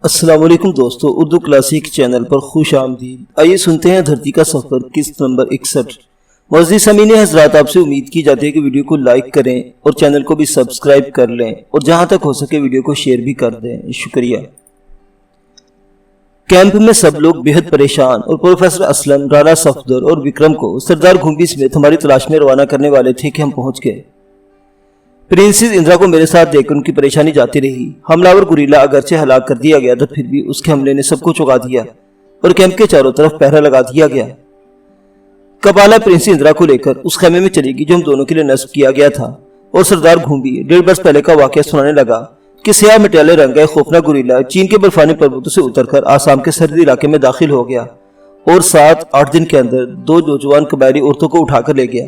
अस्सलाम वालेकुम दोस्तों, उर्दू क्लासिक चैनल पर खुश आमदीद। आइए सुनते हैं धरती का सफ़र किस्त नंबर 61। मुअज़्ज़िज़ सामीन हज़रात, आपसे उम्मीद की जाती है कि वीडियो को लाइक करें और चैनल को भी सब्सक्राइब कर लें और जहां तक हो सके वीडियो को शेयर भी कर दें। शुक्रिया। कैंप में सब लोग बेहद परेशान और प्रोफेसर असलम, राना सफदर और विक्रम को सरदार घुंबी समेत हमारी तलाश में रवाना करने वाले थे कि हम पहुंच गए। प्रिंसेस इंदिरा को मेरे साथ देखकर उनकी परेशानी जाती रही। हमलावर गुरीला अगरचे हलाक कर दिया गया था, फिर भी उसके हमले ने सबको चौंका दिया और कैंप के चारों तरफ पहरा लगा दिया गया। कपाला प्रिंसेस इंदिरा को लेकर उस खेमे में चली गई जो हम दोनों के लिए नस्ब किया गया था और सरदार घुंबी 1.5 बरस पहले का वाकया सुनाने लगा कि स्याह मटियाले रंग का खौफनाक गुरीला चीन के बर्फानी पर्वतों से उतरकर आसाम के सरहदी इलाके में दाखिल हो गया और 7-8 दिन के अंदर 2 नौजवान कबायली औरतों को उठाकर ले गया।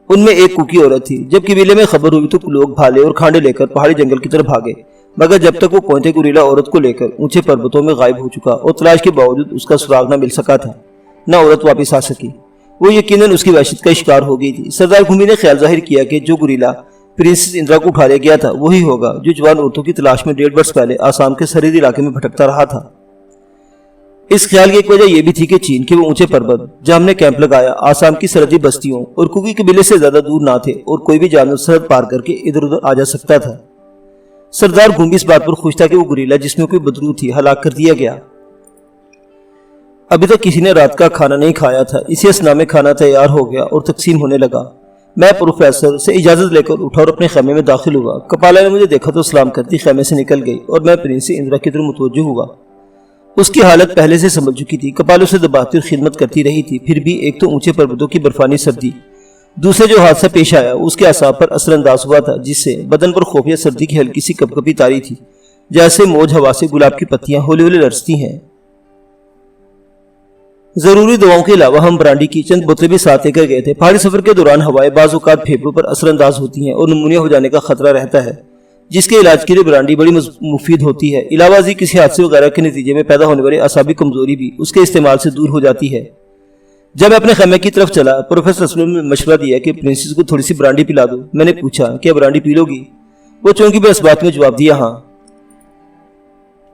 उनमें एक कुकी औरत थी। जब कबीले में खबर हुई तो लोग भाले और खांडे लेकर पहाड़ी जंगल की तरफ भागे, मगर जब तक वो पहुंचे गुरीला औरत को लेकर ऊंचे पर्वतों में गायब हो चुका और तलाश के बावजूद उसका सुराग न मिल सका था, न औरत वापस आ सकी। वो यकीनन उसकी वहशत का शिकार हो गई थी। सरदार घुंबी ने ख्याल जाहिर किया कि जो गुरीला प्रिंसेस इंदिरा को उठा ले गया था वही होगा जो जवान औरतों की तलाश में 1.5 बरस पहले आसाम के सरहदी इलाके में भटकता रहा था। इस ख्याल की एक वजह यह भी थी कि चीन के वो ऊंचे पर्वत जहां हमने कैंप लगाया आसाम की सरहदी बस्तियों और कुकी कबीले से ज्यादा दूर ना थे और कोई भी जानवर सरहद पार करके इधर उधर आ जा सकता था। सरदार घुंबी इस बात पर खुश था कि वो गुरीला जिसमें कोई बदरू थी हलाक कर दिया गया। अभी तक किसी ने रात का खाना नहीं खाया था। इसी असना में खाना तैयार हो गया और तकसीम होने लगा। मैं प्रोफेसर से इजाजत लेकर उठा और अपने खेमे में दाखिल हुआ। कपाला ने मुझे देखा तो सलाम करती खेमे से निकल गई और मैं प्रिंसेस इंदिरा की तरफ मुतवज्जो हुआ। उसकी हालत पहले से समझ चुकी थी। कपाल उसे दबाती और खिदमत करती रही थी। फिर भी एक तो ऊंचे पर्वतों की बर्फानी सर्दी, दूसरे जो हादसा पेश आया उसके आसाब पर असरअंदाज हुआ था, जिससे बदन पर खुफिया सर्दी की हल्की सी कपकपी तारी थी, जैसे मौज हवा से गुलाब की पत्तियां हौले हौले लरसती हैं। जरूरी दवाओं के अलावा हम ब्रांडी की चंद बोतलें भी साथ लेकर गए थे। पहाड़ी सफर के दौरान हवाएं बाज़ औक़ात फेफड़ों पर असरअंदाज होती हैं और निमोनिया हो जाने का खतरा रहता है, जिसके इलाज के लिए ब्रांडी बड़ी मुफीद होती है। इलावाजी किसी हादसे वगैरह के नतीजे में पैदा होने वाली असाबी कमजोरी भी उसके इस्तेमाल से दूर हो जाती है। जब मैं अपने खेमे की तरफ चला, प्रोफेसर असलम ने मशवरा दिया कि प्रिंसेस को थोड़ी सी ब्रांडी पिला दो। मैंने पूछा, क्या ब्रांडी पी लोगी? वो चौंकी पर इस बात में जवाब दिया, हाँ।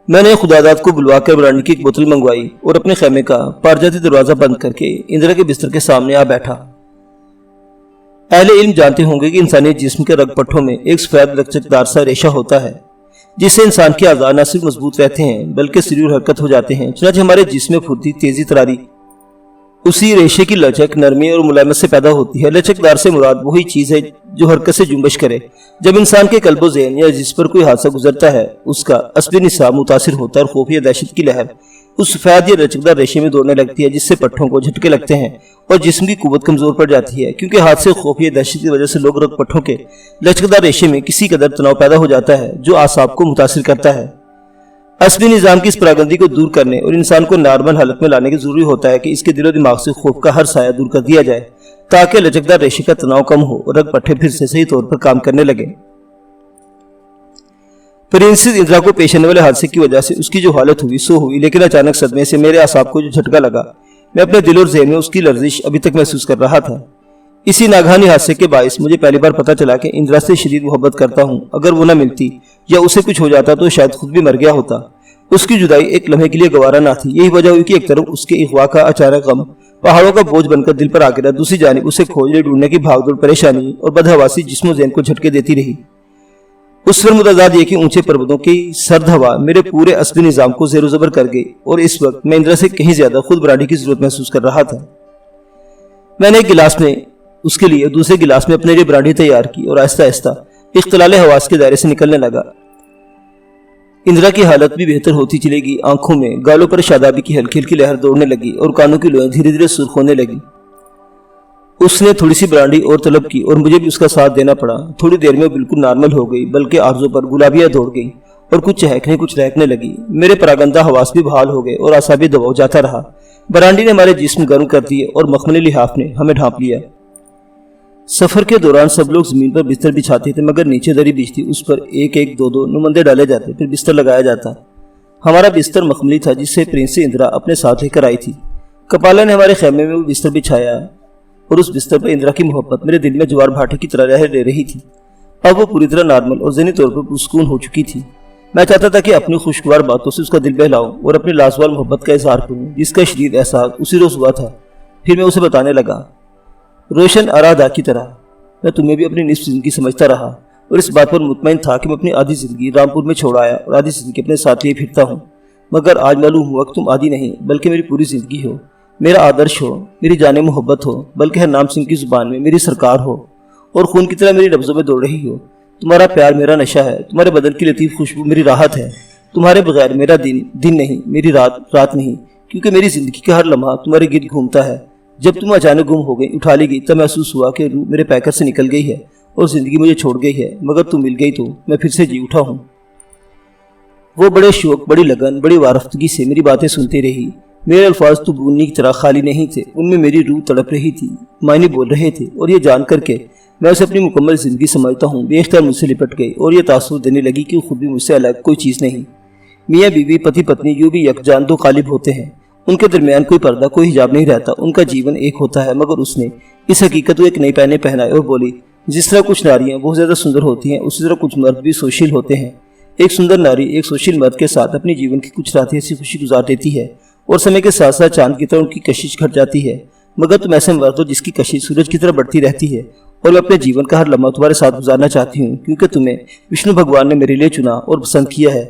मैंने खुदादाद को बुलवाकर ब्रांडी की एक बोतल मंगवाई और अपने खेमे का पारजाती दरवाजा बंद करके इंदिरा के बिस्तर के सामने आ बैठा। अहले इल्म जानते होंगे कि इंसानी जिस्म के रग पट्टों में एक सफेद लचकदार सा रेशा होता है, जिससे इंसान के आज़ा न सिर्फ मजबूत रहते हैं बल्कि सरीर हरकत हो जाते हैं। चुनांचे हमारे जिस्म में फुर्ती, तेजी, तरारी उसी रेशे की लचक, नरमी और मुलायमत से पैदा होती है। लचकदार से मुराद वही चीज है जो हरकत से जुम्बश करे। जब इंसान के कल्बो ज़हन या जिस पर कोई हादसा गुजरता है उसका असली निसाब मुतासिर होता है और खौफ या दहशत की लहर उस सफेद या लचकदार रेशे में दौड़ने लगती है, जिससे पट्टों को झटके लगते हैं और जिस्म की कुव्वत कमजोर पड़ जाती है। क्योंकि हादसे, खौफ या दहशत की वजह से लोग रग पट्टों के लचकदार रेशे में किसी कदर तनाव पैदा हो जाता है जो आसाब को मुतासिर करता है। असली निजाम की इस परागंदी को दूर करने और इंसान को नॉर्मल हालत में लाने की जरूरी होता है कि इसके दिलो दिमाग से खौफ का हर साया दूर कर दिया जाए, ताकि लचकदार रेशे का तनाव कम हो और रग पट्टे फिर से सही तौर पर काम करने लगे। प्रिंसेस इंदिरा को पेश आने वाले हादसे की वजह से उसकी जो हालत हुई सो हुई, लेकिन अचानक सदमे से मेरे आसाब को जो झटका लगा, मैं अपने दिल और ज़हन में उसकी लर्जिश अभी तक महसूस कर रहा था। इसी नागहानी हादसे के बायस मुझे पहली बार पता चला कि इंदिरा से शदीद मोहब्बत करता हूँ। अगर वो न मिलती या उसे कुछ हो जाता तो शायद खुद भी मर गया होता। उसकी जुदाई एक लम्हे के लिए गवारा ना थी। यही वजह हुई कि एक तरफ उसके इख्वा का अचानक गम पहाड़ों का बोझ बनकर दिल पर आ गिरा, दूसरी जानिब उसे खोजने ढूंढने की भागदौड़, परेशानी और बदहवासी जिस्म ज़हन को झटके देती रही। उस पर मुतज़ाद ये कि ऊंचे पर्वतों की सर्द हवा मेरे पूरे असली निजाम को ज़ेरो ज़बर कर गई और इस वक्त मैं इंदिरा से कहीं ज्यादा खुद ब्रांडी की जरूरत महसूस कर रहा था। मैंने एक गिलास में उसके लिए, दूसरे गिलास में अपने लिए ब्रांडी तैयार की और आहिस्ता आहिस्ता इख्तिलाल हवास के दायरे से निकलने लगा। इंदिरा की हालत भी बेहतर होती चलेगी। आंखों में, गालों पर शादाबी की हल्की हल्की लहर दौड़ने लगी और कानों की लोएं धीरे धीरे सुर्ख होने लगी। उसने थोड़ी सी ब्रांडी और तलब की और मुझे भी उसका साथ देना पड़ा। थोड़ी देर में बिल्कुल नॉर्मल हो गई, बल्कि आर्जों पर गुलाबियां दौड़ गई और कुछ चहकने कुछ रहकने लगी। मेरे परागंदा हवास भी बहाल हो गए और आसाबी दबाव जाता रहा। ब्रांडी ने हमारे जिस्म गर्म कर दिए और मखमली लिहाफ ने हमें ढांप लिया। सफर के दौरान सब लोग जमीन पर बिस्तर बिछाते थे, मगर नीचे दरी बिछती, उस पर एक एक दो दो नुमंदे डाले जाते, फिर बिस्तर लगाया जाता। हमारा बिस्तर मखमली था, जिससे प्रिंसेस इंदिरा अपने साथ लेकर आई थी। कपाला ने हमारे खेमे में वो बिस्तर बिछाया और उस बिस्तर पर इंदिरा की मोहब्बत मेरे दिल में ज्वार भाटे की तरह रह रही थी। अब वो पूरी तरह नॉर्मल और ज़हनी तौर पर पुरसुकून हो चुकी थी। मैं चाहता था कि अपनी खुशगवार बातों से उसका दिल बहलाऊं और अपनी लाजवाब मोहब्बत का इजहार करूं, जिसका शदीद एहसास उसी रोज हुआ था। फिर मैं उसे बताने लगा, रोशन अरादा की तरह मैं तुम्हें भी अपनी निस्फ जिंदगी समझता रहा और इस बात पर मुतमईन था कि मैं अपनी आधी जिंदगी रामपुर में छोड़ आया और आधी जिंदगी अपने साथ लिए फिरता हूँ। मगर आज मालूम हुआ कि तुम आधी नहीं बल्कि मेरी पूरी जिंदगी हो, मेरा आदर्श हो, मेरी जाने मोहब्बत हो, बल्कि हरनाम सिंह की जुबान में मेरी सरकार हो और खून की तरह मेरी नब्जों में दौड़ रही हो। तुम्हारा प्यार मेरा नशा है, तुम्हारे बदन की लतीफ खुशबू मेरी राहत है। तुम्हारे बगैर मेरा दिन दिन नहीं, मेरी रात रात नहीं, क्योंकि मेरी जिंदगी का हर लम्हा तुम्हारे गिर्द घूमता है। जब तुम अचानक गुम हो गई, उठा ली गई, तब महसूस हुआ कि रूह मेरे पैकर से निकल गई है और जिंदगी मुझे छोड़ गई है। मगर तुम मिल गई तो मैं फिर से जी उठा हूँ। वो बड़े शौक, बड़ी लगन, बड़ी वारफ्तगी से मेरी बातें सुनती रही। मेरे अल्फाज तो बूंदनी की तरह खाली नहीं थे, उनमें मेरी रूह तड़प रही थी, मायने बोल रहे थे। और ये जान करके मैं उसे अपनी मुकम्मल जिंदगी समझता हूँ, बेख्तियार मुझसे लिपट गई और ये तासुर देने लगी कि खुद भी मुझसे अलग कोई चीज़ नहीं। मियाँ बीवी, पति पत्नी यूँ भी यकजान दो कालिब होते हैं, उनके दरमियान कोई पर्दा, कोई हिजाब नहीं रहता, उनका जीवन एक होता है। मगर उसने इस हकीकत को एक नई पहने पहनाए और बोली, जिस तरह कुछ नारियां बहुत ज़्यादा सुंदर होती हैं, उसी तरह कुछ मर्द भी सोशील होते हैं। एक सुंदर नारी एक सोशील मर्द के साथ अपने जीवन की कुछ रातें ऐसी खुशी गुजार देती है और समय के साथ साथ चांद की तरह उनकी कशिश घट जाती है। मगर तुम ऐसे मर्द हो जिसकी कशिश सूरज की तरह बढ़ती रहती है और मैं अपने जीवन का हर लम्हा तुम्हारे साथ गुजारना चाहती हूँ, क्योंकि तुम्हें विष्णु भगवान ने मेरे लिए चुना और पसंद किया है।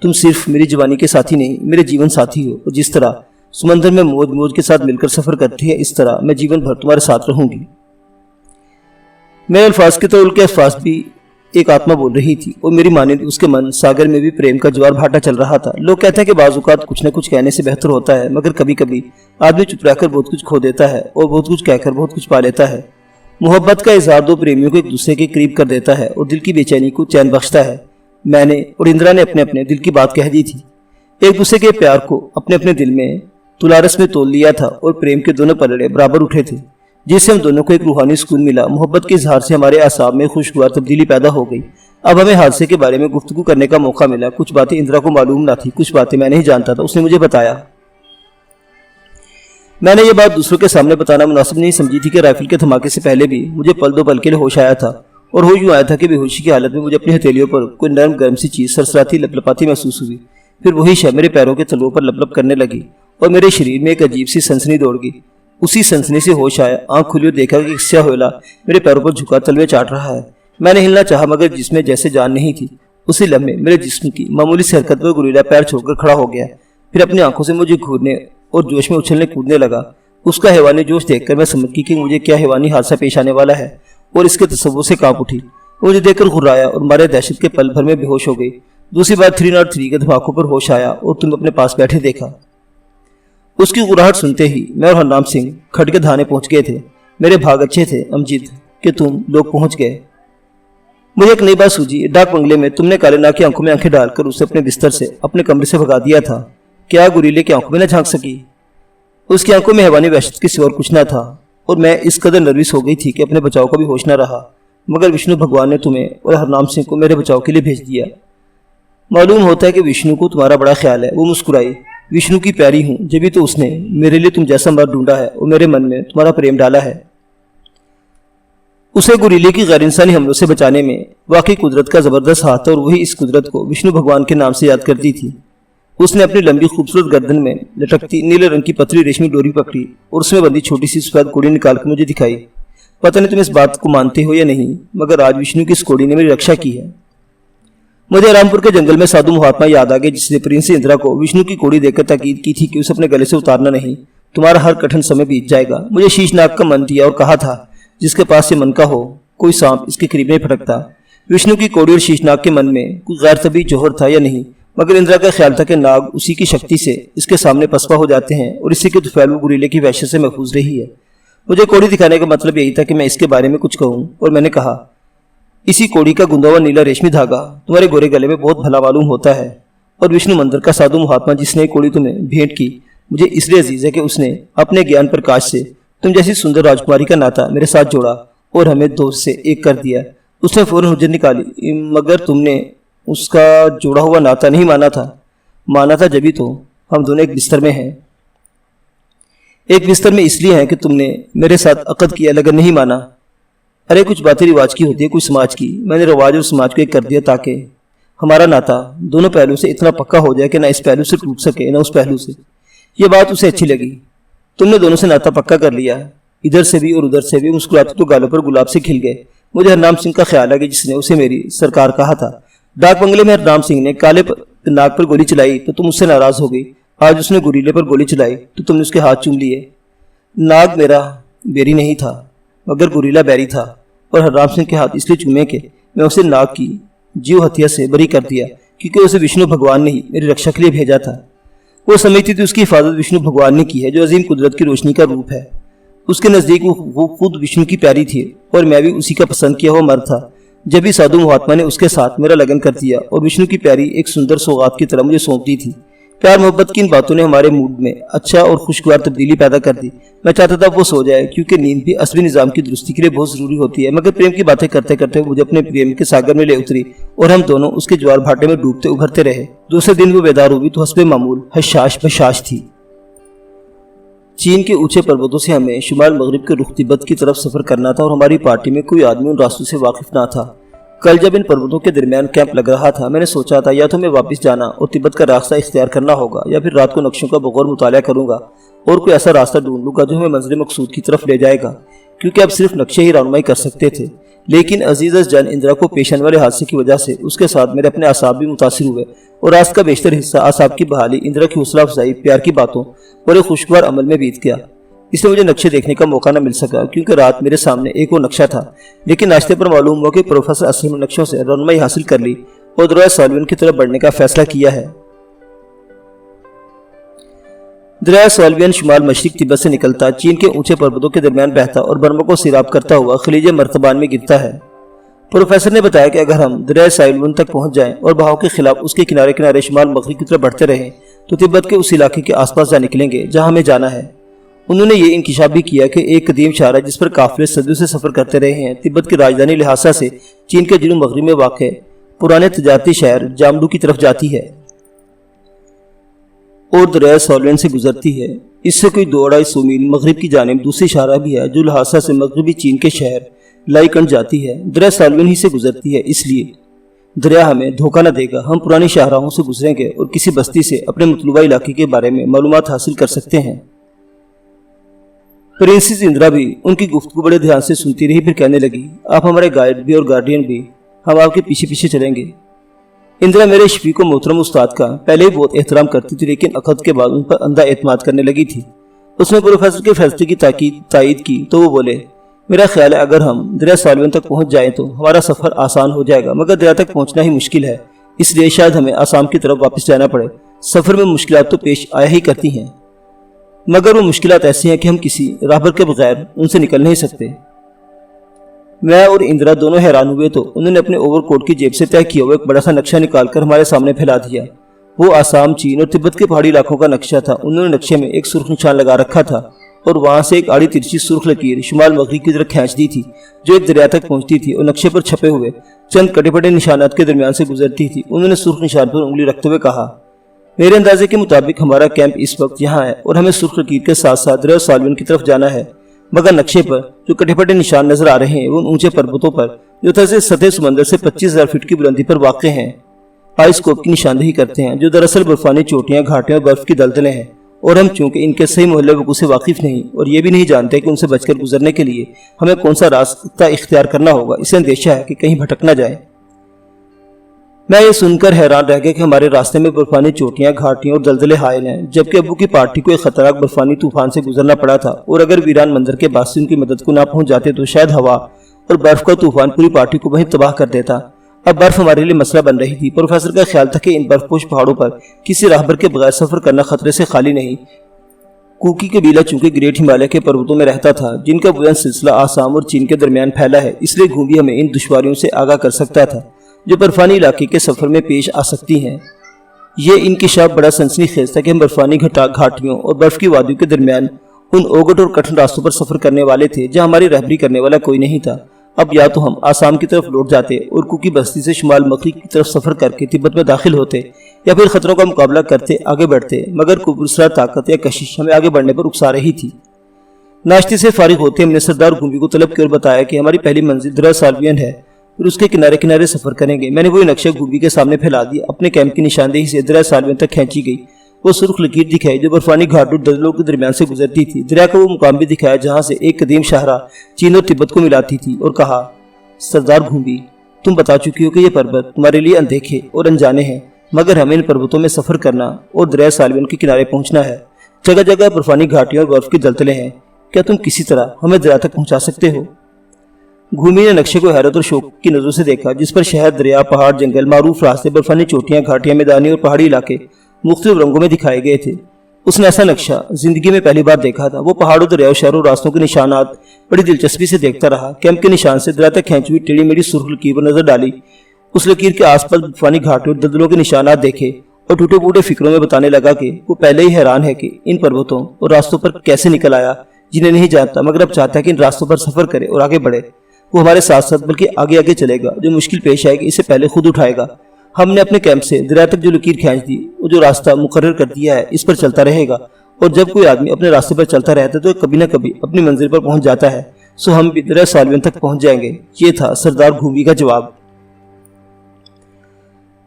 तुम सिर्फ मेरी जवानी के साथी नहीं, मेरे जीवन साथी हो। और जिस तरह समंदर में मौज मौज के साथ मिलकर सफर करती है, इस तरह मैं जीवन भर तुम्हारे साथ रहूंगी। मेरे अल्फाज के तो उनके अल्फाज भी एक आत्मा बोल रही थी और मेरी मानिंद उसके मन सागर में भी प्रेम का ज्वार भाटा चल रहा था। लोग कहते हैं कि बाज़-औक़ात कुछ न कुछ कहने से बेहतर होता है, मगर कभी कभी आदमी चुप रहकर बहुत कुछ खो देता है और बहुत कुछ कहकर बहुत कुछ पा लेता है। मोहब्बत का इजहार दो प्रेमियों को एक दूसरे के करीब कर देता है और दिल की बेचैनी को चैन बख्शता है। मैंने और इंदिरा ने अपने अपने दिल की बात कह दी थी, एक दूसरे के प्यार को अपने अपने दिल में तुलारस में तोल लिया था और प्रेम के दोनों पलड़े बराबर उठे थे, जिससे हम दोनों को एक रूहानी सुकून मिला। मोहब्बत के इजहार से हमारे आसाब में खुशगवार तब्दीली पैदा हो गई। अब हमें हादसे के बारे में गुफ्तगू करने का मौका मिला। कुछ बातें इंदिरा को मालूम ना थी, कुछ बातें मैं नहीं जानता था, उसने मुझे बताया। मैंने ये बात दूसरों के सामने बताना मुनासिब नहीं समझी थी कि राइफल के धमाके से पहले भी मुझे पल दो पल के लिए होश आया था और हो यूँ आया था कि बेहोशी की हालत में मुझे अपनी हथेलियों पर कोई नरम गर्म सी चीज़ सरसराती लपलपाती महसूस हुई। फिर वही शय मेरे पैरों के तलवों पर लपलप करने लगी और मेरे शरीर में एक अजीब सी सनसनी दौड़ गई। उसी सनसनी से होश आया, आंख खुली और देखा कि स्या होला मेरे पैरों पर झुका तलवे चाट रहा है। मैंने हिलना चाहा, मगर जिसमें जैसे जान नहीं थी। उसी लम्हे मेरे जिस्म की मामूली सी हरकत पर गुरीला पैर छोड़कर खड़ा हो गया। फिर अपनी आंखों से मुझे घूरने और जोश में उछलने कूदने लगा। उसका हैवानी जोश देखकर मैं समझ गई कि मुझे क्या हैवानी हादसा पेश आने वाला है और इसके तसव्वुर से कांप उठी। मुझे देखकर घुर्राया और मारे दहशत के पल भर में बेहोश हो गई। दूसरी बार 303 के धमाकों पर होश आया और तुम अपने पास बैठे देखा। उसकी गुराहट सुनते ही मैं और हरनाम सिंह खटके धाने पहुंच गए थे। मेरे भाग अच्छे थे अमजीद कि तुम लोग पहुंच गए। मुझे एक नई बात सूझी। डाक बंगले में तुमने काले नाग की आंखों में आंखें डालकर उसे अपने बिस्तर से अपने कमरे से भगा दिया था। क्या गुरीले की आंखों में न झांक सकी? उसकी आंखों में हैवानी वहशत के सिवा और कुछ न था और मैं इस कदर नर्वस हो गई थी कि अपने बचाव का भी होश न रहा। मगर विष्णु भगवान ने तुम्हें और हरनाम सिंह को मेरे बचाव के लिए भेज दिया। मालूम होता है कि विष्णु को तुम्हारा बड़ा ख्याल है। वो मुस्कुराई। विष्णु की प्यारी हूँ, जब तो उसने मेरे लिए तुम जैसा मर्द ढूंढा है और मेरे मन में तुम्हारा प्रेम डाला है। उसे गुरीले की गैर इंसानी हमलों से बचाने में वाकई कुदरत का जबरदस्त हाथ और वही इस कुदरत को विष्णु भगवान के नाम से याद करती थी। उसने अपनी लंबी खूबसूरत गर्दन में लटकती नीले रंग की पतली रेशमी डोरी पकड़ी और उसमें बंधी छोटी सी सफेद कोड़ी निकालकर मुझे दिखाई। पता नहीं तुम इस बात को मानते हो या नहीं, मगर आज विष्णु की इस कोड़ी ने मेरी रक्षा की है। मुझे रामपुर के जंगल में साधु महात्मा याद आ गए, जिसने प्रिंस इंदिरा को विष्णु की कोड़ी देकर ताकीद की थी कि उसे अपने गले से उतारना नहीं, तुम्हारा हर कठिन समय बीत जाएगा। मुझे शीशनाग का मन दिया और कहा था, जिसके पास से मन का हो कोई सांप इसके करीब नहीं फटकता। विष्णु की कोड़ी और शीशनाग के मन में कोई गैर तबी जोहर था या नहीं, मगर इंदिरा का ख्याल था कि नाग उसी की शक्ति से इसके सामने पसपा हो जाते हैं और इसी के दुफैल वो गुरीले की वहशत से महफूज रही है। मुझे कोड़ी दिखाने का मतलब यही था कि मैं इसके बारे में कुछ कहूँ और मैंने कहा, इसी कोड़ी का गुंदा हुआ नीला रेशमी धागा तुम्हारे गोरे गले में बहुत भला मालूम होता है और विष्णु मंदिर का साधु महात्मा जिसने कोड़ी तुम्हें भेंट की मुझे इसलिए अजीज है कि उसने अपने ज्ञान प्रकाश से तुम जैसी सुंदर राजकुमारी का नाता मेरे साथ जोड़ा और हमें दो से एक कर दिया। उसने फौरन हुज्जत निकाली, मगर तुमने उसका जोड़ा हुआ नाता नहीं माना था। माना था जभी तो हम दोनों एक बिस्तर में हैं। एक बिस्तर में इसलिए हैं कि तुमने मेरे साथ अक़द किया, लगन नहीं माना। अरे कुछ बातें रिवाज की होती है, कुछ समाज की। मैंने रिवाज और समाज को एक कर दिया ताकि हमारा नाता दोनों पहलू से इतना पक्का हो जाए कि ना इस पहलू से टूट सके ना उस पहलू से। यह बात उसे अच्छी लगी। तुमने दोनों से नाता पक्का कर लिया, इधर से भी और उधर से भी। मुस्कुराते तो गालों पर गुलाब से खिल गए। मुझे हरनाम सिंह का ख्याल है कि जिसने उसे मेरी सरकार कहा था। डाक बंगले में हरनाम सिंह ने काले नाग पर गोली चलाई तो तुम उससे नाराज हो गई। आज उसने गुरीले पर गोली चलाई तो तुमने उसके हाथ चूम लिए। नाग मेरा बैरी नहीं था मगर गुरीला बैरी था, और हरराम सिंह के हाथ इसलिए चूमे के मैं उसे नाग की जीव हत्या से बरी कर दिया, क्योंकि उसे विष्णु भगवान ने ही मेरी रक्षा के लिए भेजा था। वो समझती थी उसकी हिफाजत विष्णु भगवान ने की है, जो अजीम कुदरत की रोशनी का रूप है। उसके नजदीक वो खुद विष्णु की प्यारी थी, और मैं भी उसी का पसंद किया हुआ मर्द था। जब भी साधु महात्मा ने उसके साथ मेरा लगन कर दिया और विष्णु की प्यारी एक सुंदर सौगात की तरह मुझे सौंप दी थी। प्यार मोहब्बत की इन बातों ने हमारे मूड में अच्छा और खुशगवार तब्दीली पैदा कर दी। मैं चाहता था वो सो जाए, क्योंकि नींद भी असली निजाम की दुरुस्ती के लिए बहुत जरूरी होती है। मगर प्रेम की बातें करते करते मुझे अपने प्रेम के सागर में ले उतरी और हम दोनों उसके ज्वार भाटे में डूबते उभरते रहे। दूसरे दिन वो बेदार हुई तो हस्बे मामूल हशाश बशाश थी। चीन के ऊंचे पर्वतों से हमें शुमाल मगरिब के रुख तिब्बत की तरफ सफर करना था, और हमारी पार्टी में कोई आदमी उन रास्तों से वाकिफ ना था। कल जब इन पर्वतों के दरमियान कैंप लग रहा था, मैंने सोचा था या तो मैं वापस जाना और तिब्बत का रास्ता इख्तियार करना होगा, या फिर रात को नक्शों का बगौर मुताला करूंगा और कोई ऐसा रास्ता ढूंढ लूंगा जो हमें मंजिल मकसूद की तरफ ले जाएगा, क्योंकि अब सिर्फ नक्शे ही रहनुमाई कर सकते थे। लेकिन अजीज जान इंदिरा को पेश आने वाले हादसे की वजह से उसके साथ मेरे अपने आसाब भी मुतासिर हुए, और रात का बेशतर हिस्सा आसाब की बहाली, इंदिरा की हौसला अफजाई, प्यार की बातों और एक खुशगवार अमल में बीत गया। इसलिए मुझे नक्शे देखने का मौका न मिल सका, क्योंकि रात मेरे सामने एक और नक्शा था। लेकिन नाश्ते पर मालूम हुआ कि प्रोफेसर असलम ने नक्शों से रहनुमाई हासिल कर ली और दरिया सॉल्वियन की तरफ बढ़ने का फैसला किया है। दरिया सॉल्वियन शुमाल मशरिक तिब्बत से निकलता, चीन के ऊंचे पर्वतों के दरमियान बहता और बर्मा को सिराब करता हुआ खलीज मर्तबान में गिरता है। प्रोफेसर ने बताया कि अगर हम दरिया सॉल्वियन तक पहुंच जाएं और बहाव के खिलाफ उसके किनारे किनारे शुमाल मगरिब की तरफ बढ़ते रहें तो तिब्बत के उस इलाके के आसपास जा निकलेंगे जहां हमें जाना है। उन्होंने ये इंकिशाफ भी किया कि एक कदीम शारा जिस पर काफिले सदियों से सफर करते रहे हैं, तिब्बत की राजधानी लिहासा से चीन के जनूब मगरिब में वाक़ पुराने तजारती शहर जामडू की तरफ जाती है और दरिया सॉल्वियन से गुजरती है। इससे कोई 2-250 मील मगरिब की जानिब दूसरी शारा भी है जो लिहासा से मगरबी चीन के शहर लाइकंड जाती है। दरिया सॉल्वियन ही से गुजरती है, इसलिए दरिया हमें धोखा न देगा। हम पुरानी शाहराहों से गुजरेंगे और किसी बस्ती से अपने मतलूबा इलाके के बारे में मालूमात हासिल कर सकते हैं। प्रिंसेस इंदिरा भी उनकी गुफ्तगू बड़े ध्यान से सुनती रही, फिर कहने लगी, आप हमारे गाइड भी और गार्डियन भी, हम आपके पीछे पीछे चलेंगे। इंदिरा मेरे शफीक व मोहतरम उस्ताद का पहले ही बहुत एहतराम करती थी, लेकिन अक़द के बाद उन पर अंधा एतमाद करने लगी थी। उसने प्रोफेसर के फैसले की तायीद की तो वो बोले, मेरा ख्याल है अगर हम दरिया सॉल्वियन तक पहुंच जाएं तो हमारा सफर आसान हो जाएगा, मगर दरिया तक पहुंचना ही मुश्किल है, इसलिए शायद हमें आसाम की तरफ वापस जाना पड़े। सफर में मुश्किलात तो पेश आया ही करती हैं, मगर वो मुश्किलात ऐसी हैं कि हम किसी राहबर के बगैर उनसे निकल नहीं सकते। मैं और इंदिरा दोनों हैरान हुए तो उन्होंने अपने ओवरकोट की जेब से तय किया हुआ एक बड़ा सा नक्शा निकालकर हमारे सामने फैला दिया। वो आसाम, चीन और तिब्बत के पहाड़ी इलाकों का नक्शा था। उन्होंने नक्शे में एक सुर्ख निशान लगा रखा था और वहां से एक आड़ी तिरछी सुर्ख लकीर शुमाल मगरिब की तरफ खींच दी थी, जो एक दरिया तक पहुंचती थी और नक्शे पर छपे हुए चंद कटे पटे निशानात के दरमियान से गुजरती थी। उन्होंने सुर्ख निशान पर उंगली रखते हुए कहा, मेरे अंदाजे के मुताबिक हमारा कैंप इस वक्त यहाँ है और हमें सुर्ख लकीर के साथ साथ दरिया सॉल्वियन की तरफ जाना है। मगर नक्शे पर जो कटे फटे निशान नजर आ रहे हैं वो उन ऊंचे पर्वतों पर जो तर्ज सतह समंदर से 25,000 फीट की बुलंदी पर वाक़ हैं आइसकोप की निशानदेही करते हैं, जो दरअसल बर्फानी चोटियां, घाटियां और बर्फ की दलदलें हैं। और हम चूंकि इनके सही मोहल्ले वकूअ से वाकिफ नहीं और ये भी नहीं जानते कि उनसे बचकर गुजरने के लिए हमें कौन सा रास्ता इख्तियार करना होगा, इससे अंदेशा है कि कहीं भटक न जाए। मैं ये सुनकर हैरान रह गया कि हमारे रास्ते में बर्फानी चोटियां, घाटियां और दलदले हायल हैं, जबकि अबू की पार्टी को एक खतरनाक बर्फानी तूफान से गुजरना पड़ा था। और अगर वीरान मंजर के बासी उनकी मदद को ना पहुंच जाते तो शायद हवा और बर्फ का तूफान पूरी पार्टी को वहीं तबाह कर देता। अब बर्फ हमारे लिए मसला बन रही थी। प्रोफेसर का ख्याल था कि इन बर्फपोश पहाड़ों पर किसी राहबर के बगैर सफर करना खतरे से खाली नहीं। कुकी कबीला चूंकि ग्रेट हिमालय के पर्वतों में रहता था, जिनका बुलंद सिलसिला आसाम और चीन के दरमियान फैला है, इसलिए घूमी हमें इन दुश्वारियों से आगाह कर सकता था जो बर्फानी इलाके के सफर में पेश आ सकती हैं। ये इंकिशाफ बड़ा सनसनीखेज था कि हम बर्फानी घाटियों और बर्फ की वादियों के दरमियान उन ओगट और कठिन रास्तों पर सफर करने वाले थे जहां हमारी रहबरी करने वाला कोई नहीं था। अब या तो हम आसाम की तरफ लौट जाते और कुकी बस्ती से शुमाल मगरिब की तरफ सफर करके तिब्बत में दाखिल होते, या फिर खतरों का मुकाबला करते आगे बढ़ते। मगर कुबरसरा ताकत या कशिश हमें आगे बढ़ने पर उकसा रही थी। नाश्ते से फारिग होते हमने सरदार घूमी को तलब की ओर बताया कि हमारी पहली मंजिल दरिया सॉल्वियन है फिर उसके किनारे किनारे सफर करेंगे। मैंने वही नक्शा घूबी के सामने फैला दिया। अपने कैंप की निशानदेही से दरिया सालवन तक खींची गई। वो सुर्ख लकीर दिखाई जो बर्फानी घाट और दलदलों के दरमियान से गुजरती थी। दरिया का वो मुकाम भी दिखाया जहां से एक कदीम शाहरा चीन और तिब्बत को मिलाती थी, और कहा, सरदार घूंबी, तुम बता चुकी हो कि ये पर्वत तुम्हारे लिए अनदेखे और अनजाने हैं, मगर हमें इन पर्वतों में सफर करना और दरिया सालवन के किनारे पहुंचना है। जगह जगह बर्फानी घाटियां और बर्फ की दलदलें हैं। क्या तुम किसी तरह हमें दरिया तक पहुंचा सकते हो? घूमी ने नक्शे को हैरत और शौक की नजरों से देखा, जिस पर शहर, दरिया, पहाड़, जंगल, मारूफ रास्ते, बर्फानी चोटियां, घाटियां, मैदानी और पहाड़ी इलाके मुख्तलिफ रंगों में दिखाए गए थे। उसने ऐसा नक्शा जिंदगी में पहली बार देखा था। वो पहाड़ों, दरियाओं, शहरों, रास्तों के निशानात बड़ी दिलचस्पी से देखता रहा। कैंप के निशान से दरिया तक खींची हुई टेढ़ी मेढ़ी सुर्ख लकीर पर नजर डाली। उस लकीर के आसपास बर्फानी घाटियों और दलदलों के निशानात देखे और टूटे फूटे फिक्रों में बताने लगा कि वो पहले ही हैरान है कि इन पर्वतों और रास्तों पर कैसे निकल आया, जिन्हें नहीं जानता, मगर अब चाहता है कि इन रास्तों पर सफर करे और आगे बढ़े। वो हमारे साथ साथ बल्कि आगे आगे चलेगा। जो मुश्किल पेश आएगी इसे पहले खुद उठाएगा। हमने अपने कैंप से दरिया तक जो लकीर खींच दी, वो जो रास्ता मुकर्रर कर दिया है, इस पर चलता रहेगा। और जब कोई आदमी अपने रास्ते पर चलता रहता है तो कभी न कभी अपनी मंजिल पर पहुंच जाता है। सो हम भी दरिया सालवन तक पहुंच जाएंगे। ये था सरदार घूंबी का जवाब।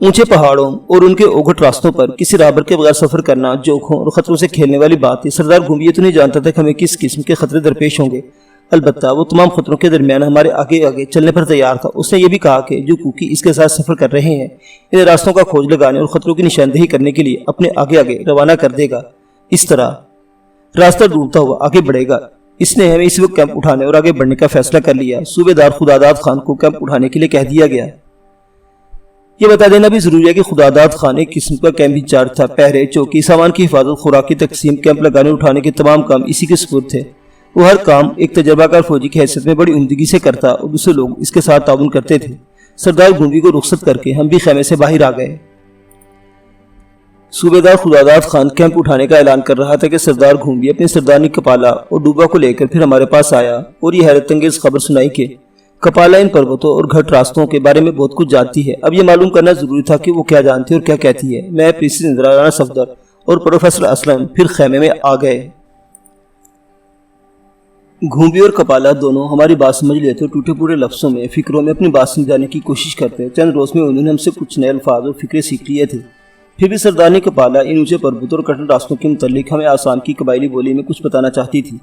ऊंचे पहाड़ों और उनके ओघट रास्तों पर किसी राहबर के बगैर सफर करना जोखों और खतरों से खेलने वाली बात थी। सरदार घूंबी ये तो नहीं जानता था कि हमें किस किस्म के खतरे दरपेश होंगे। अलबत्ता वो तमाम खतरों के दरमियान हमारे आगे आगे चलने पर तैयार था। उसने ये भी कहा कि जो कुकी इसके साथ सफर कर रहे हैं, इन रास्तों का खोज लगाने और खतरों की निशानदेही करने के लिए अपने आगे आगे रवाना कर देगा। इस तरह रास्ता डूबता हुआ आगे बढ़ेगा। इसने हमें इस वक्त कैंप उठाने और आगे बढ़ने का फैसला कर लिया। सूबेदार खुदादाद खान को कैंप उठाने के लिए कह दिया गया। ये बता देना भी जरूरी है कि खुदादाद खान एक किस्म का कैंप इंचार्ज था। पहरे, चौकी, सामान की हिफाजत, खुराक की तकसीम, कैंप लगाने उठाने के तमाम काम इसी के सुपुर्द थे। वो हर काम एक तजर्बाकार फौजी की हैसियत में बड़ी उम्दगी से करता और दूसरे लोग इसके साथ ताउन करते थे। सरदार घूंबी को रुखसत करके हम भी खेमे से बाहर आ गए। सूबेदार खुदादाद खान कैंप उठाने का ऐलान कर रहा था कि सरदार घूंबी अपनी सरदारनी कपाला और डूबा को लेकर फिर हमारे पास आया और ये हैरत अंगेज खबर सुनाई कि कपाला इन पर्वतों और घट रास्तों के बारे में बहुत कुछ जानती है। अब ये मालूम करना जरूरी था कि वो क्या जानती है और क्या कहती है। मैं, प्रिंसेस इंदिरा, राणा सफदर और प्रोफेसर असलम फिर खेमे में आ गए। घूंबी और कपाला दोनों हमारी बात समझ लेते और टूटे फूटे लफ्जों में, फिक्रों में अपनी बात समझाने की कोशिश करते। चंद रोज में उन्होंने हमसे कुछ नए अल्फाज और फिक्रे सीख लिए थे। फिर भी सरदारनी कपाला इन ऊंचे पर्वतों और कठिन रास्तों के मुतालिक हमें आसाम की कबायली बोली में कुछ बताना चाहती थी।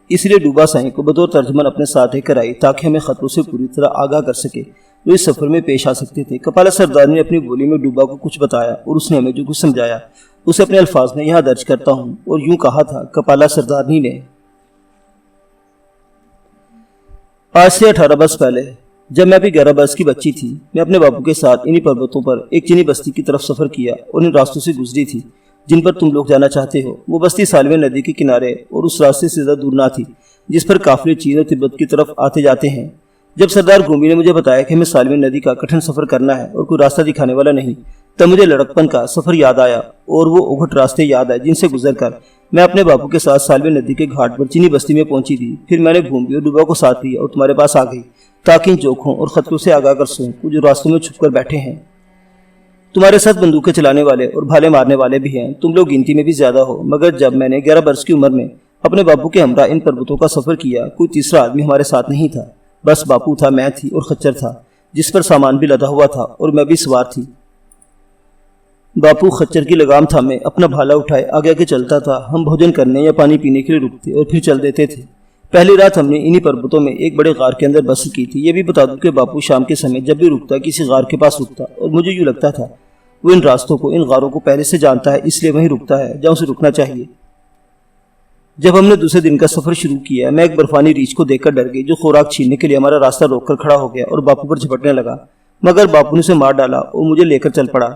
इसलिए डूबा साईं को बतौर तर्जमान अपने साथ लेकर आई ताकि हमें खतरों से पूरी तरह आगाह कर सके जो इस सफर में पेश आ सकते थे। कपाला सरदार ने अपनी बोली में डूबा को कुछ बताया और उसने हमें जो कुछ समझाया उसे अपने अल्फाज में यहाँ दर्ज करता हूँ। और यूं कहा था कपाला सरदारनी ने, आज से 18 बरस पहले जब मैं भी 11 बरस की बच्ची थी, मैं अपने बाबू के साथ इन्हीं पर्वतों पर एक चीनी बस्ती की तरफ सफर किया और इन रास्तों से गुजरी थी जिन पर तुम लोग जाना चाहते हो। वो बस्ती सालवे नदी के किनारे और उस रास्ते से ज्यादा दूर ना थी जिस पर काफिले चीन और तिब्बत की तरफ आते जाते हैं। जब सरदार घूंबी ने मुझे बताया कि हमें सालवे नदी का कठिन सफर करना है और कोई रास्ता दिखाने वाला नहीं, तब मुझे लड़कपन का सफर याद आया और वो उघट रास्ते याद आए जिनसे गुजरकर मैं अपने बापू के साथ सालवे नदी के घाट पर चीनी बस्ती में पहुंची थी। फिर मैंने घूंबी और डूबा को साथ लिया और तुम्हारे पास आ गई ताकि इन जोखों और खतरों से आगाह कर सकूं जो रास्तों में छुपकर बैठे हैं। तुम्हारे साथ बंदूकें चलाने वाले और भाले मारने वाले भी हैं। तुम लोग गिनती में भी ज्यादा हो, मगर जब मैंने 11 बरस की उम्र में अपने बापू के हमरा इन पर्वतों का सफर किया, कोई तीसरा आदमी हमारे साथ नहीं था। बस बापू था, मैं थी और खच्चर था जिस पर सामान भी लदा हुआ था और मैं भी सवार थी। बापू खच्चर की लगाम थामे अपना भाला उठाए आगे आगे चलता था। हम भोजन करने या पानी पीने के लिए रुकते और फिर चल देते थे। पहली रात हमने इन्हीं पर्वतों में एक बड़े गार के अंदर बसर की थी। ये भी बता दूं कि बापू शाम के समय जब भी रुकता किसी गार के पास रुकता और मुझे यूँ लगता था वो इन रास्तों को, इन गारों को पहले से जानता है, इसलिए वहीं रुकता है जहाँ उसे रुकना चाहिए। जब हमने दूसरे दिन का सफर शुरू किया, मैं एक बर्फानी रीछ को देखकर डर गई जो खुराक छीनने के लिए हमारा रास्ता रोककर खड़ा हो गया और बापू पर झपटने लगा, मगर बापू ने उसे मार डाला और मुझे लेकर चल पड़ा।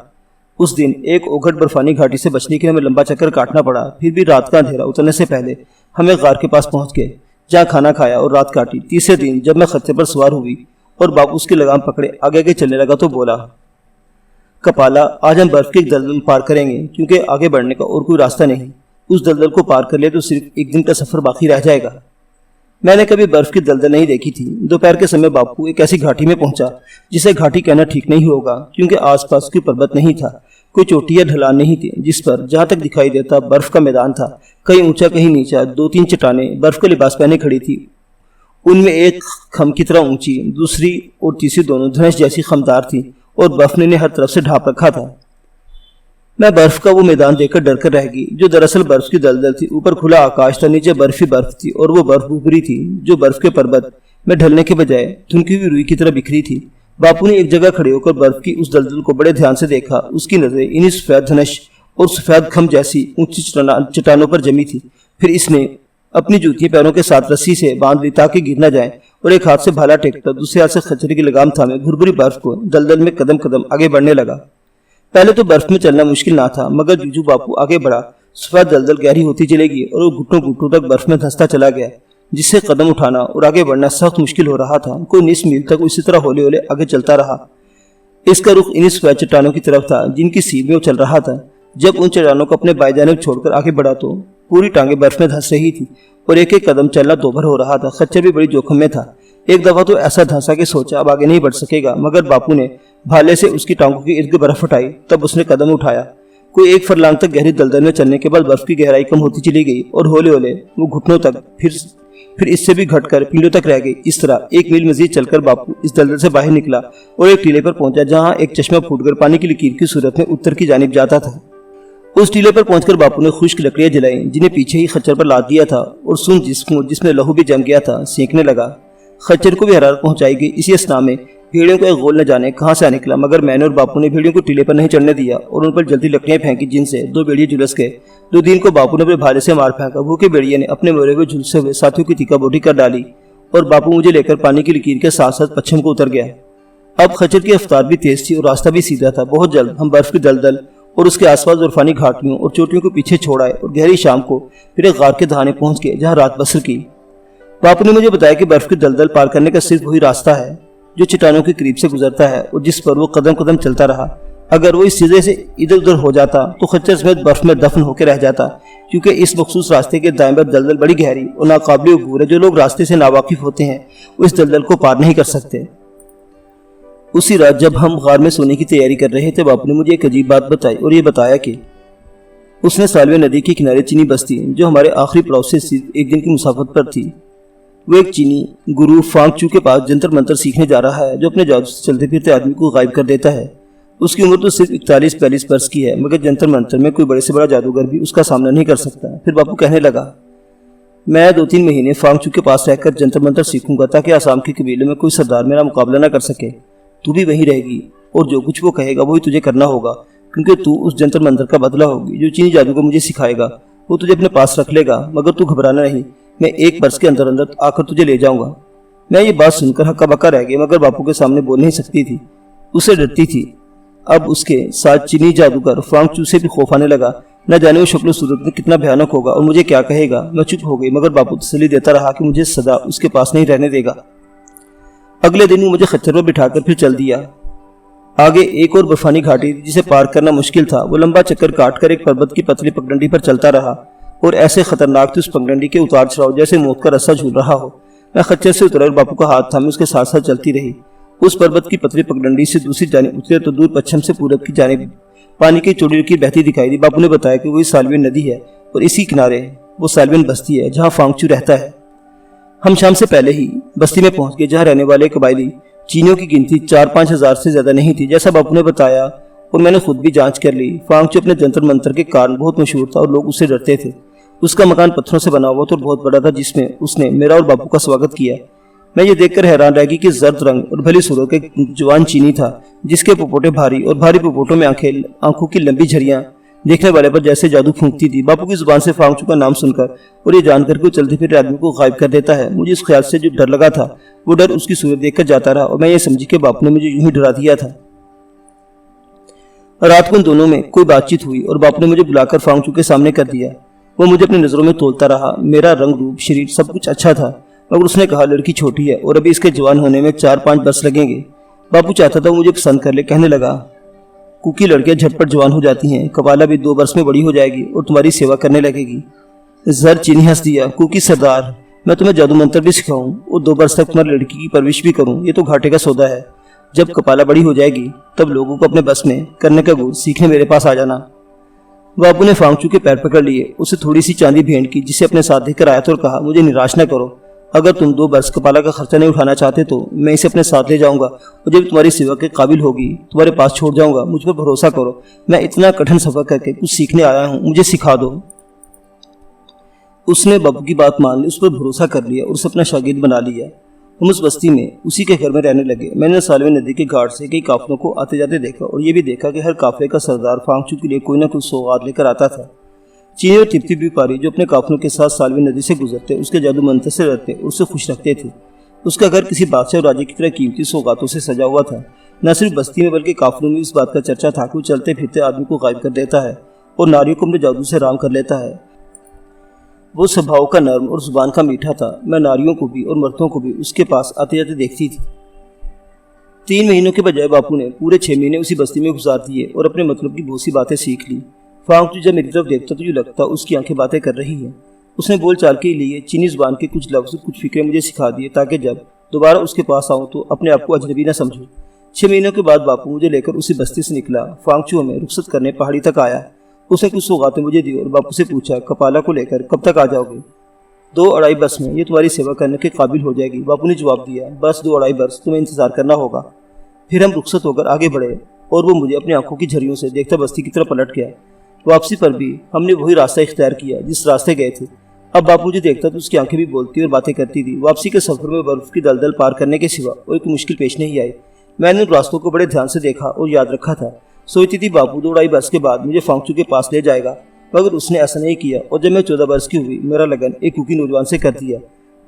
उस दिन एक ओघट बर्फानी घाटी से बचने के लिए हमें लंबा चक्कर काटना पड़ा। फिर भी रात का अंधेरा उतरने से पहले हमें गार के पास पहुंच गए जहाँ खाना खाया और रात काटी। तीसरे दिन जब मैं खच्चर पर सवार हुई और बापू उसकी लगाम पकड़े आगे आगे चलने लगा तो बोला, कपाला आज हम बर्फ की एक दलदल पार करेंगे क्योंकि आगे बढ़ने का और कोई रास्ता नहीं। उस दलदल को पार कर ले तो सिर्फ एक दिन का सफर बाकी रह जाएगा। मैंने कभी बर्फ की दलदल नहीं देखी थी। दोपहर के समय बापू एक ऐसी घाटी में पहुंचा जिसे घाटी कहना ठीक नहीं होगा क्योंकि आसपास कोई पर्वत नहीं था, कोई चोटी या ढलान नहीं थी जिस पर जहां तक दिखाई देता बर्फ का मैदान था। कहीं ऊंचा कहीं नीचा 2-3 चट्टानें बर्फ का लिबास पहने खड़ी थी उनमें एक खम की तरह ऊंची, दूसरी और तीसरी दोनों धनुष जैसी खमदार थी और बर्फ ने हर तरफ से ढांप रखा था। मैं बर्फ का वो मैदान देखकर डर कर रह गई, जो दरअसल बर्फ की दलदल थी। ऊपर खुला आकाश था, नीचे बर्फ ही बर्फ थी और वो बर्फ उभरी थी जो बर्फ के पर्वत में ढलने के बजाय धुनकी हुई रुई की तरह बिखरी थी। बापू ने एक जगह खड़े होकर बर्फ की उस दलदल को बड़े ध्यान से देखा। उसकी नजरें इन्हीं सफेद धनुष और सफेद खम जैसी ऊंची चट्टानों पर जमी थी। फिर इसने अपनी जूतियां पैरों के साथ रस्सी से बांध ली ताकि गिर न जाए, और एक हाथ से भाला टेकता दूसरे हाथ से खच्चर की लगाम थामे भुरभुरी बर्फ को दलदल में कदम कदम आगे बढ़ने लगा। पहले तो बर्फ में चलना मुश्किल ना था, मगर जूझू बापू आगे बढ़ा, सफेद दलदल गहरी होती चलेगी और वो घुटनों घुटनों तक बर्फ में धंसता चला गया, जिससे कदम उठाना और आगे बढ़ना सख्त मुश्किल हो रहा था। कोई 19 मील तक इसी तरह होले होले आगे चलता रहा। इसका रुख इन्हीं सफेद चट्टानों की तरफ था जिनकी सीध में वो चल रहा था। जब उन चट्टानों को अपने बाएं जानिब छोड़कर आगे बढ़ा तो पूरी टांगे बर्फ में धंस रही थी और एक एक कदम चलना दोभर हो रहा था। खच्चर भी बड़ी जोखिम में था। एक दफा तो ऐसा धंसा कि सोचा अब आगे नहीं बढ़ सकेगा, मगर बापू ने भाले से उसकी टांगों के इर्द बर्फ हटाई। तब उसने कदम उठाया। कोई 1 फरलांग तक गहरी दलदल में चलने के बाद बर्फ की गहराई कम होती चली गई और होले होले वो घुटनों तक, फिर इससे भी घटकर पीढ़ों तक रह गई। इस तरह 1 मील मजीद चलकर बापू इस दलदल से बाहर निकला और एक टीले पर पहुंचा, जहां एक चश्मा फूटकर पानी की लकीर की सूरत में उत्तर की जानिब जाता था। उस टीले पर पहुंचकर बापू ने खुश्क लकड़ियां जलाई, जिन्हें पीछे ही खच्चर पर लाद दिया था, और सुन जिसमें लहू भी जम गया था सेंकने लगा। खच्चर को भी हरारत पहुंचाई गई। इसी अस्ना में भेड़ियों का एक गोल न जाने कहां से आ निकला, मगर मैंने और बापू ने भेड़ियों को टीले पर नहीं चढ़ने दिया और उन पर जल्दी लकड़ियां फेंकी, जिनसे 2 भेड़िए झुलस गए। 2 दिन को बापू ने अपने भाले से मार फेंका। भूखे भेड़िए ने अपने मोरे हुए झुलसे हुए साथियों की तीखा बोटी कर डाली और बापू मुझे लेकर पानी की लकीर के साथ साथ पश्चिम को उतर गया। अब खच्चर की रफ्तार भी तेज थी और रास्ता भी सीधा था। बहुत जल्द हम बर्फ की दलदल और उसके आसपास बर्फानी घाटियों और चोटियों को पीछे छोड़ आए और गहरी शाम को फिर एक गार के दहाने पहुंच गए, जहां रात बसर की। बापू ने मुझे बताया कि बर्फ की दलदल पार करने का सिर्फ वही रास्ता है जो चट्टानों के करीब से गुजरता है और जिस पर वो कदम कदम चलता रहा। अगर वो इस सीधे से इधर उधर हो जाता तो खच्चर समेत बर्फ में दफन होकर रह जाता, क्योंकि इस मखसूस रास्ते के दाएं बाएं दलदल बड़ी गहरी और नाकाबिल अबूर है। जो लोग रास्ते से नावाकिफ होते हैं वो इस दलदल को पार नहीं कर सकते। उसी रात जब हम गार में सोने की तैयारी कर रहे थे, बापू ने मुझे एक अजीब बात बताई और ये बताया कि उसने सालवे नदी के किनारे चीनी बस्ती, जो हमारे आखिरी पड़ोस से स्थित, एक दिन की मुसाफत पर थी। वो एक चीनी गुरु फांगचू के पास जंतर मंतर सीखने जा रहा है, जो अपने जादू से चलते फिरते आदमी को गायब कर देता है। उसकी उम्र तो सिर्फ 41-42 वर्ष की है, मगर जंतर मंतर में कोई बड़े से बड़ा जादूगर भी उसका सामना नहीं कर सकता। फिर बापू कहने लगा, मैं 2-3 महीने फांगचू के पास रहकर जंतर मंतर सीखूंगा ताकि आसाम के कबीले में कोई सरदार मेरा मुकाबला न कर सके। तू भी वहीं रहेगी और जो कुछ वो कहेगा वही तुझे करना होगा, क्योंकि तू उस जंतर मंतर का बदला होगी। जो चीनी जादूगर मुझे सिखाएगा वो तुझे अपने पास रख लेगा, मगर तू घबराना नहीं, मैं 1 वर्ष के अंदर अंदर आकर तुझे ले जाऊंगा। मैं ये बात सुनकर हक्का बक्का रह गई, मगर बापू के सामने बोल नहीं सकती थी, उसे डरती थी। अब उसके साथ चीनी जादूगर फांगचू से भी खौफ आने लगा। न जाने वो शक्ल सूरत में कितना भयानक होगा और मुझे क्या कहेगा। मैं चुप हो गई, मगर बापू तसल्ली देता रहा कि मुझे सदा उसके पास नहीं रहने देगा। अगले दिन वो मुझे खच्चर पर बिठाकर फिर चल दिया। आगे एक और बर्फानी घाटी थी जिसे पार करना मुश्किल था। वो लंबा चक्कर काटकर एक पर्वत की पतली पगडंडी पर चलता रहा और ऐसे खतरनाक थी उस पगडंडी के उतार चढ़ाव जैसे मौत का रस्सा झूल रहा हो। मैं खच्चर से उतरा और बापू का हाथ थामे उसके साथ साथ चलती रही। उस पर्वत की पतली पगडंडी से दूसरी जानिब उतरे तो दूर पश्चिम से पूरब की जानिब पानी की चौड़ी लकीर बहती दिखाई दी। बापू ने बताया कि वही सालवेन नदी है और इसी किनारे वो सालवेन बस्ती है जहाँ फांगचू रहता है। हम शाम से पहले ही बस्ती में पहुंच गए, जहाँ रहने वाले कबायली चीनियों की गिनती 4-5 हजार से ज्यादा नहीं थी, जैसा बापू ने बताया और मैंने खुद भी जांच कर ली। फांगचू अपने जंतर मंतर के कारण बहुत मशहूर था और लोग उससे डरते थे। उसका मकान पत्थरों से बना हुआ था और बहुत बड़ा था, जिसमें उसने मेरा और बापू का स्वागत किया। मैं ये देखकर हैरान रह गई कि जर्द रंग और भली सूरत का जवान चीनी था, जिसके पपोटे भारी और भारी पपोटों में आंखों की लंबी झरियां देखने वाले पर जैसे जादू फूंकती थी। बापू की जुबान से फांगचू का नाम सुनकर और ये जानकर कि वो चलते फिरते आदमी को गायब कर देता है, मुझे इस ख्याल से जो डर लगा था वो डर उसकी सूरत देखकर जाता रहा और मैं ये समझी कि बापू ने मुझे यूं ही डरा दिया था। रात को उन दोनों में कोई बातचीत हुई और बापू ने मुझे बुलाकर फांगचू के सामने कर दिया। वो मुझे अपनी नजरों में तोलता रहा। मेरा रंग रूप शरीर सब कुछ अच्छा था, मगर उसने कहा लड़की छोटी है और अभी इसके जवान होने में 4-5 वर्ष लगेंगे। बापू चाहता था वो मुझे पसंद कर ले। कहने लगा, कुकी लड़कियां झटपट जवान हो जाती हैं, कपाला भी 2 वर्ष में बड़ी हो जाएगी और तुम्हारी सेवा करने लगेगी। जर चीनी हंस दिया, कुकी सरदार, मैं तुम्हें जादू मंत्र भी सिखाऊं और 2 वर्ष तक तुम्हारी लड़की की परवरिश भी करूं, ये तो घाटे का सौदा है। जब कपाला बड़ी हो जाएगी तब लोगों को अपने बस में करने का गुर सीखने मेरे पास आ जाना। बापू ने फांगचू के पैर पकड़ लिए, उसे थोड़ी सी चांदी भेंट की जिसे अपने साथ देकर आया था और कहा, मुझे निराश न करो, अगर तुम 2 बरस कपाला का खर्चा नहीं उठाना चाहते तो मैं इसे अपने साथ ले जाऊंगा और जब तुम्हारी सेवा के काबिल होगी तुम्हारे पास छोड़ जाऊंगा। मुझ पर भरोसा करो, मैं इतना कठिन सफर करके कुछ सीखने आया हूँ, मुझे सिखा दो। उसने बापू की बात मान ली, उस पर भरोसा कर लिया और उसे अपना शागिर्द बना लिया। हम उस बस्ती में उसी के घर में रहने लगे। मैंने सालवे नदी के घाट से कई काफिलों को आते जाते देखा और ये भी देखा कि हर काफिले का सरदार फांगचू के लिए कोई ना कोई सौगात लेकर आता था। चीनी और तिब्बती व्यापारी जो अपने काफिलों के साथ सालवे नदी से गुजरते उसके जादू मंत्र से रहते और उसे खुश रखते थे। उसका घर किसी बादशाह और राजे की तरह कीमती सौगातों से सजा हुआ था। न सिर्फ बस्ती में बल्कि काफिलों में इस बात का चर्चा था कि वो चलते फिरते आदमी को गायब कर देता है और नारियों को अपने जादू से राम कर लेता है। वो स्वभाव का नर्म और जुबान का मीठा था। मैं नारियों को भी और मर्दों को भी उसके पास आते जाते देखती थी। 3 महीनों के बजाय बापू ने पूरे 6 महीने उसी बस्ती में गुजार दिए और अपने मतलब की बहुत सी बातें सीख ली। फांगचू जब मेरी तरफ देखता तो यूँ लगता उसकी आंखें बातें कर रही हैं। उसने बोल चाल के लिए चीनी जुबान के कुछ लफ्ज़ कुछ फिक्रें मुझे सिखा दिए ताकि जब दोबारा उसके पास आऊँ तो अपने आप को अजनबी न समझूं। 6 महीनों के बाद बापू मुझे लेकर उसी बस्ती से निकला। फांगचू हमें रुखसत करने पहाड़ी तक आया। उसने कुछ सौगातें मुझे दी और बापू से पूछा, कपाला को लेकर कब तक आ जाओगे? 2-2.5 बरस में ये तुम्हारी सेवा करने के काबिल हो जाएगी। बापू ने जवाब दिया, बस 2-2.5 बरस तुम्हें इंतजार करना होगा। फिर हम रुखसत होकर आगे बढ़े और वो मुझे अपनी आंखों की झरियों से देखता बस्ती की तरफ पलट गया। वापसी पर भी हमने वही रास्ता इख्तियार किया जिस रास्ते गए थे। अब बापू मुझे देखता तो उसकी आंखें भी बोलती और बातें करती थी। वापसी के सफर में बर्फ की दलदल पार करने के सिवा कोई मुश्किल पेश नहीं आई। मैंने उन रास्तों को बड़े ध्यान से देखा और याद रखा था। सोचती थी बापू 2-2.5 बरस के बाद मुझे फांगचू के पास ले जाएगा, मगर उसने ऐसा नहीं किया और जब मैं 14 बरस की हुई मेरा लगन एक कुकी नौजवान से कर दिया।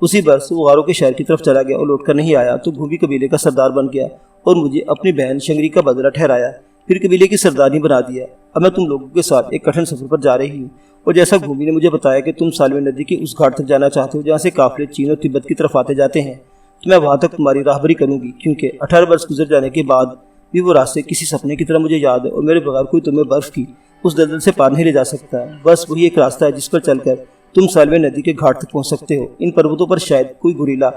उसी बरस वो गारों के शहर की तरफ चला गया और लौटकर नहीं आया तो घूमी कबीले का सरदार बन गया और मुझे अपनी बहन शंगरी का बदला ठहराया, फिर कबीले की सरदारनी बना दिया। अब मैं तुम लोगों के साथ एक कठिन सफर पर जा रही हूँ और जैसा घूमी ने मुझे बताया कि तुम सालवे नदी के उस घाट तक जाना चाहते हो जहाँ से काफिले चीन और तिब्बत की तरफ आते जाते हैं, तो मैं वहाँ तक तुम्हारी राहबरी करूँगी, क्योंकि 18 वर्ष गुजर जाने के बाद भी वो रास्ते किसी सपने की तरह मुझे याद है और मेरे बगैर कोई तुम्हें बर्फ की उस दलदल से पार नहीं ले जा सकता। बस वही एक रास्ता है जिस पर चलकर तुम सालवे नदी के घाट तक पहुँच सकते हो। इन पर्वतों पर शायद कोई गुरीला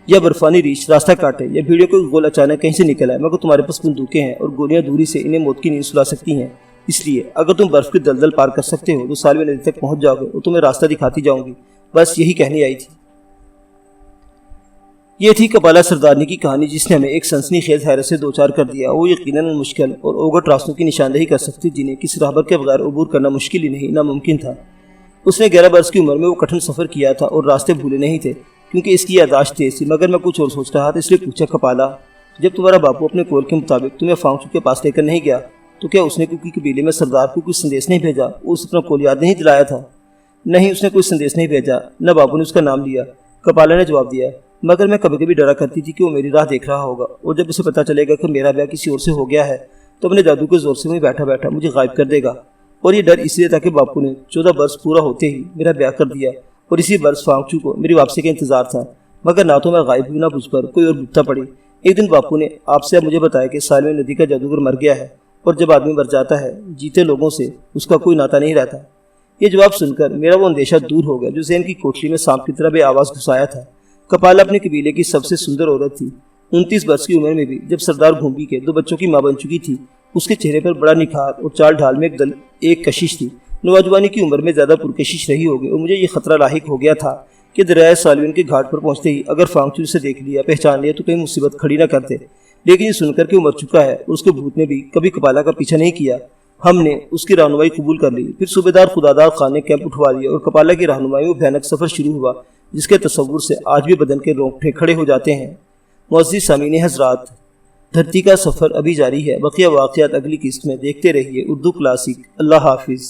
या बर्फानी रीछ रास्ता काटे या भीड़ों को गोल अचानक कहीं से निकल आए, मगर तुम्हारे पास बंदूकें हैं और गोलियां दूरी से इन्हें मौत की नींद सुला सकती हैं। इसलिए अगर तुम बर्फ की दलदल पार कर सकते हो तो सालवे नदी तक पहुंच जाओगे और तुम्हें रास्ता दिखाती जाऊंगी। बस यही कहने आई थी। ये थी कपाला सरदारनी की कहानी जिसने हमें एक सनसनीखेज हैरत से दो चार कर दिया। वो यकीनन मुश्किल और ओगट रास्तों की निशानदेही कर सकती जिन्हें किसी राहबर के बगैर अबूर करना मुश्किल ही नहीं नामुमकिन था। उसने 11 बरस की उम्र में वो कठिन सफ़र किया था और रास्ते भूले नहीं थे क्योंकि इसकी यादाश्त तेज थी। मगर मैं कुछ और सोच रहा था, इसलिए पूछा, कपाला, जब तुम्हारा बापू अपने कौल के मुताबिक तुम्हें फांगचू के पास लेकर नहीं गया तो क्या उसने कुकी कबीले में सरदार को कुछ संदेश नहीं भेजा? वो उसे अपना कौल याद नहीं दिलाया था? नहीं, उसने कोई संदेश नहीं भेजा, न बापू ने उसका नाम लिया। कपाला ने जवाब दिया, मगर मैं कभी कभी डरा करती थी कि वो मेरी राह देख रहा होगा और जब उसे पता चलेगा कि मेरा ब्याह किसी और से हो गया है तो अपने जादू के जोर से वहीं बैठा बैठा मुझे गायब कर देगा। और ये डर इसलिए था कि बापू ने 14 बरस पूरा होते ही मेरा ब्याह कर दिया और इसी बरस फांगचू को मेरी वापसी का इंतजार था। मगर ना तो मैं गायब हुई ना मुझ पर कोई और बिपता पड़ी। एक दिन बापू ने आपसे अब मुझे बताया कि सालवे नदी का जादूगर मर गया है और जब आदमी मर जाता है जीते लोगों से उसका कोई नाता नहीं रहता। ये जवाब सुनकर मेरा वो अंदेशा दूर हो गया जो ज़हन की कोठरी में सांप की तरह बेआवाज़ घुसाया था। कपाला अपने कबीले की सबसे सुंदर औरत थी। 29 वर्ष की उम्र में भी जब सरदार घूंबी के 2 बच्चों की मां बन चुकी थी, उसके चेहरे पर बड़ा निखार और चाल ढाल में एक कशिश थी। नौजवानी की उम्र में ज़्यादा पुरकशिश रही होगी और मुझे ये खतरा लाहिक हो गया था कि दरिया सालवीन के घाट पर पहुंचते ही अगर फांगचू से देख लिया पहचान लिया तो कहीं मुसीबत खड़ी ना करते। लेकिन ये सुनकर के वो मर चुका है और उसके भूत ने भी कभी कपाला का पीछा नहीं किया। हमने उसकी रहनुमाई कबूल कर ली। फिर सूबेदार खुदादार खान ने कैंप उठवा दिया और कपाला की रहनुमाई में भयानक सफ़र शुरू हुआ जिसके तस्वुर से आज भी बदन के रोंगटे खड़े हो जाते हैं। मुअज़्ज़िज़ सामीन हज़रात, धरती का सफ़र अभी जारी है। बकिया वाक़ियात अगली किस्त में देखते रहिए उर्दू क्लासिक। अल्लाह हाफिज़।